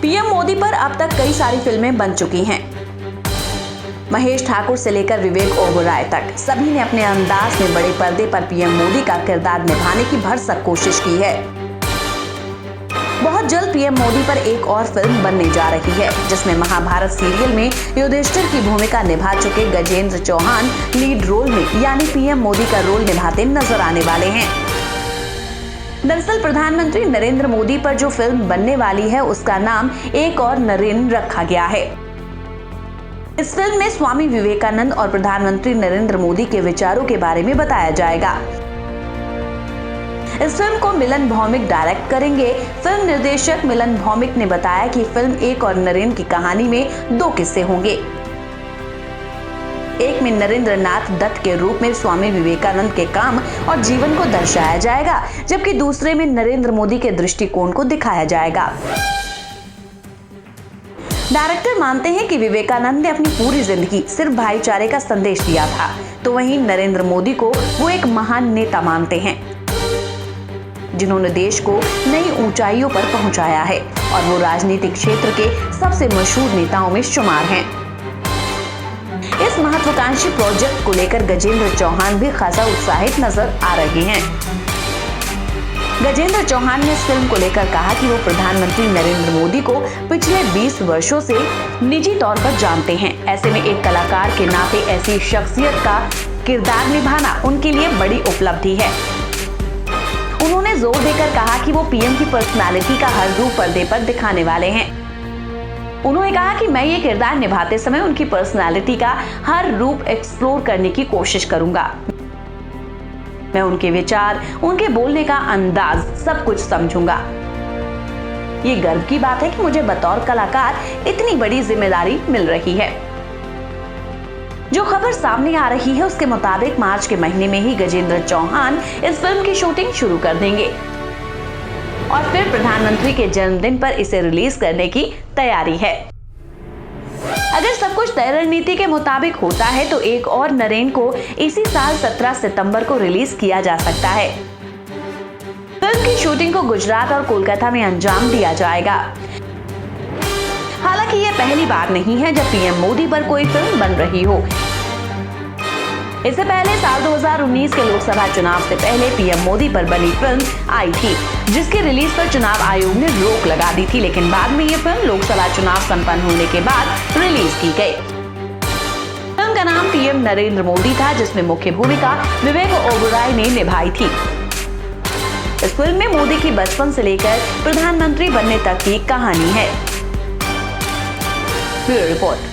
PM Modi पर अब तक कई सारी फिल्में बन चुकी हैं। महेश ठाकुर से लेकर विवेक ओबेरॉय तक सभी ने अपने अंदाज में बड़े पर्दे पर पीएम मोदी का किरदार निभाने की भरसक कोशिश की है। बहुत जल्द पीएम मोदी पर एक और फिल्म बनने जा रही है, जिसमें महाभारत सीरियल में युधिष्ठिर की भूमिका निभा चुके गजेंद्र चौहान लीड रोल में यानी पीएम मोदी का रोल निभाते नजर आने वाले हैं। दरअसल प्रधानमंत्री नरेंद्र मोदी पर जो फिल्म बनने वाली है उसका नाम एक और नरेन रखा गया है। इस फिल्म में स्वामी विवेकानंद और प्रधानमंत्री नरेंद्र मोदी के विचारों के बारे में बताया जाएगा। इस फिल्म को मिलन भौमिक डायरेक्ट करेंगे। फिल्म निर्देशक मिलन भौमिक ने बताया कि फिल्म एक और नरेन की कहानी में 2 किस्से होंगे। एक में नरेंद्र नाथ दत्त के रूप में स्वामी विवेकानंद के काम और जीवन को दर्शाया जाएगा, जबकि दूसरे में नरेंद्र मोदी के दृष्टिकोण को दिखाया जाएगा। डायरेक्टर मानते हैं कि विवेकानंद ने अपनी पूरी जिंदगी सिर्फ भाईचारे का संदेश दिया था, तो वहीं नरेंद्र मोदी को वो एक महान नेता मानते हैं, जिन्होंने देश को नई ऊंचाइयों पर पहुंचाया है और वो राजनीतिक क्षेत्र के सबसे मशहूर नेताओं में शुमार हैं। इस महत्वाकांक्षी प्रोजेक्ट को लेकर गजेंद्र चौहान भी खासा उत्साहित नजर आ रहे हैं। गजेंद्र चौहान ने इस फिल्म को लेकर कहा कि वो प्रधानमंत्री नरेंद्र मोदी को पिछले 20 वर्षों से निजी तौर पर जानते हैं। ऐसे में एक कलाकार के नाते ऐसी शख्सियत का किरदार निभाना उनके लिए बड़ी उपलब्धि है। उन्होंने जोर देकर कहा कि वो पीएम की पर्सनालिटी का हर रूप पर्दे पर दिखाने वाले हैं। उन्होंने कहा कि मैं ये किरदार निभाते समय उनकी पर्सनालिटी का हर रूप एक्सप्लोर करने की कोशिश करूंगा। मैं उनके विचार, उनके बोलने का अंदाज सब कुछ समझूंगा। ये गर्व की बात है कि मुझे बतौर कलाकार इतनी बड़ी जिम्मेदारी मिल रही है। जो खबर सामने आ रही है उसके मुताबिक मार्च के महीने में ही गजेंद्र चौहान इस फिल्म की शूटिंग शुरू कर देंगे और फिर प्रधानमंत्री के जन्मदिन पर इसे रिलीज करने की तैयारी है। अगर सब कुछ तय रणनीति के मुताबिक होता है तो एक और नरेन को इसी साल 17 सितंबर को रिलीज किया जा सकता है। फिल्म की शूटिंग को गुजरात और कोलकाता में अंजाम दिया जाएगा। हालांकि ये पहली बार नहीं है जब पीएम मोदी पर कोई फिल्म बन रही हो। इससे पहले साल 2019 के लोकसभा चुनाव से पहले पीएम मोदी पर बनी फिल्म आई थी, जिसके रिलीज पर चुनाव आयोग ने रोक लगा दी थी, लेकिन बाद में ये फिल्म लोकसभा चुनाव संपन्न होने के बाद रिलीज की गई। फिल्म का नाम पीएम नरेंद्र मोदी था, जिसमें मुख्य भूमिका विवेक ओबेरॉय ने निभाई थी। इस फिल्म में मोदी की बचपन से लेकर प्रधानमंत्री बनने तक की कहानी है। Bureau report.